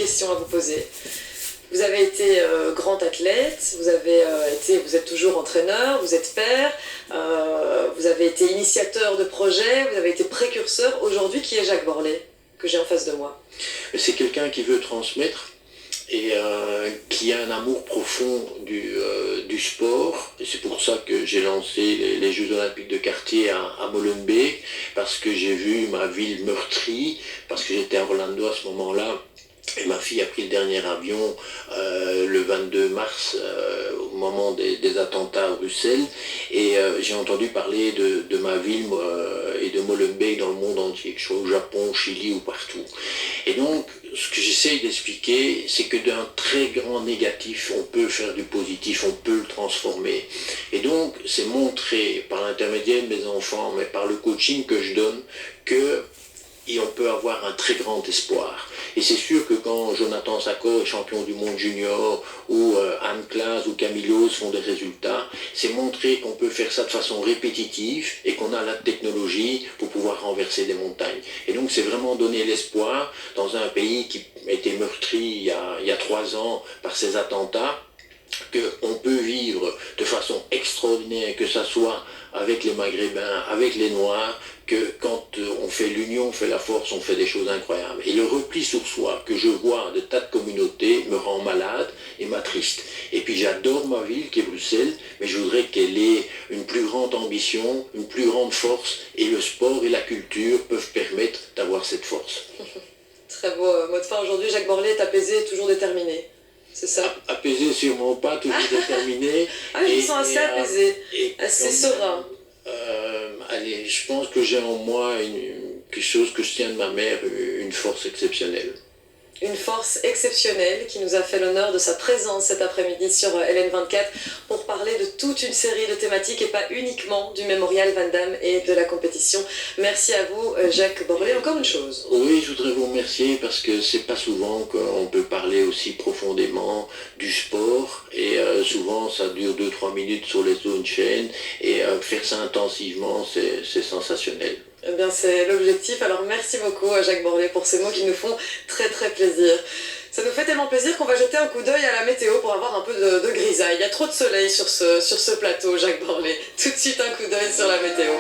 questions à vous poser. Vous avez été grand athlète, vous êtes toujours entraîneur, vous êtes père, vous avez été initiateur de projets, vous avez été précurseur. Aujourd'hui, qui est Jacques Borlet, que j'ai en face de moi? C'est quelqu'un qui veut transmettre et qui a un amour profond du sport. Et c'est pour ça que j'ai lancé les Jeux Olympiques de quartier à Molenbeek, parce que j'ai vu ma ville meurtrie, parce que j'étais à Orlando à ce moment-là. Et ma fille a pris le dernier avion le 22 mars au moment des attentats à Bruxelles, et j'ai entendu parler de ma ville et de Molenbeek dans le monde entier, que ce soit au Japon, au Chili ou partout. Et donc ce que j'essaye d'expliquer, c'est que d'un très grand négatif, on peut faire du positif, on peut le transformer. Et donc c'est montrer par l'intermédiaire de mes enfants, mais par le coaching que je donne, et on peut avoir un très grand espoir. Et c'est sûr que quand Jonathan Sacco est champion du monde junior, ou Anne Claes ou Camille font des résultats, c'est montrer qu'on peut faire ça de façon répétitive et qu'on a la technologie pour pouvoir renverser des montagnes. Et donc c'est vraiment donner l'espoir dans un pays qui a été meurtri il y a 3 ans par ces attentats, qu'on peut vivre de façon extraordinaire, que ça soit avec les Maghrébins, avec les Noirs, que quand on fait l'union, on fait la force, on fait des choses incroyables. Et le repli sur soi que je vois de tas de communautés me rend malade et m'attriste. Et puis j'adore ma ville qui est Bruxelles, mais je voudrais qu'elle ait une plus grande ambition, une plus grande force, et le sport et la culture peuvent permettre d'avoir cette force. Très beau mot de fin aujourd'hui. Jacques Borlet est apaisé, toujours déterminé. C'est ça? Apaisé, sûrement pas, toujours déterminé. Ah, ils sont assez apaisés, assez sereins. Allez, je pense que j'ai en moi quelque chose que je tiens de ma mère, une force exceptionnelle. Une force exceptionnelle qui nous a fait l'honneur de sa présence cet après-midi sur LN24 pour parler de toute une série de thématiques et pas uniquement du mémorial Van Damme et de la compétition. Merci à vous, Jacques Borlet. Encore une chose. Oui, je voudrais vous remercier parce que c'est pas souvent qu'on peut parler aussi profondément du sport, et souvent ça dure 2-3 minutes sur les zones chaînes, et faire ça intensivement, c'est sensationnel. Eh bien, c'est l'objectif. Alors, merci beaucoup à Jacques Borlet pour ces mots qui nous font très très plaisir. Ça nous fait tellement plaisir qu'on va jeter un coup d'œil à la météo pour avoir un peu de grisaille. Il y a trop de soleil sur ce plateau, Jacques Borlet. Tout de suite, un coup d'œil sur la météo.